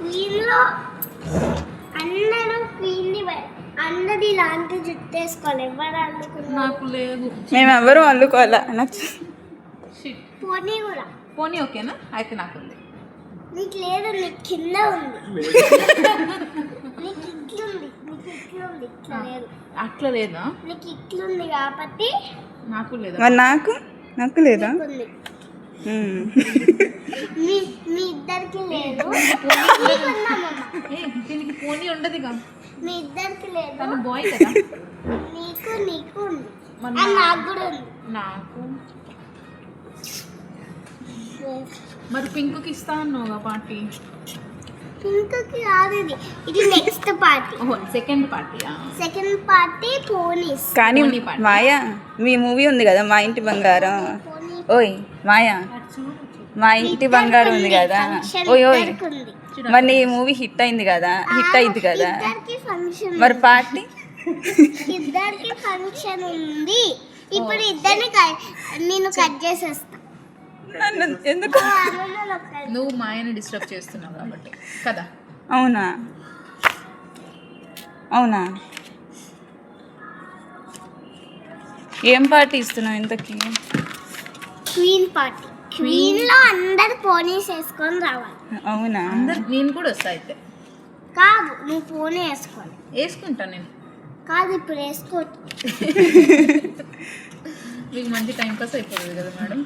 క్వీన్లో అందరూ క్వీన్ని అందది ఇలాంటి జుట్టు వేసుకోవాలి. ఎవరు అల్లుకున్నారు? నాకు లేదు. మేమెవరూ అల్లుకోవాలా నచ్చు. పోనీ కూడా పోనీ ఓకేనా? అయితే నాకు ఉంది. నీకు లేదు, నీకు కింద ఉంది. నీకు ఇట్లుంది, నీకు ఇట్లుంది, ఇట్లా లేదు. అట్లా లేదా? నీకు ఇట్లుంది కాబట్టి నాకు లేదా? మరి నాకు లేదా? ఉంది. మీ ఇద్దరికి లేదు. దీనికి పోనీ ఉండదుగా. మీ ఇద్దరికి లేదు. తను బాయ్ కదా. నీకు ఉంది. నాకు కూడా ఉంది. నాకు మరి పింక్కి ఇస్తా అన్నావుగా పార్టీ. పింక్కి కాదు, ఇది నెక్స్ట్ పార్టీ. ఓహో, సెకండ్ పార్టీయా? సెకండ్ పార్టీ పోనీస్. కానీ మాయా, మీ మూవీ ఉంది కదా మా ఇంటి బంగారం. ఓయ్ మాయా, మా ఇంటి బంగారం ఉంది కదా. ఓయ్ ఓయ్, మరి నీ మూవీ హిట్ అయింది కదా, హిట్ అయింది కదా. మరి పార్టీ ఇద్దరికి ఫంక్షన్ ఉంది. ఇప్పుడు ఇద్దరిని నేను కట్ చేసేస్తా. నన్ను ఎందుకు? నువ్వు మాయని డిస్టర్బ్ చేస్తున్నావు కాబట్టి కదా. అవునా? ఏం పార్టీ ఇస్తున్నావు ఇంతకీ? Queen party. క్వీన్ లో అందరు పోనీస్ వేసుకొని రావాలి. అవునా? నేను కూడా వస్తా అయితే. కాదు, నువ్వు పోనీ వేసుకోవాలి. వేసుకుంటా నేను. కాదు, ఇప్పుడు వేసుకో. మీకు మంచి టైం పాస్ అయిపోతుంది కదా మేడం.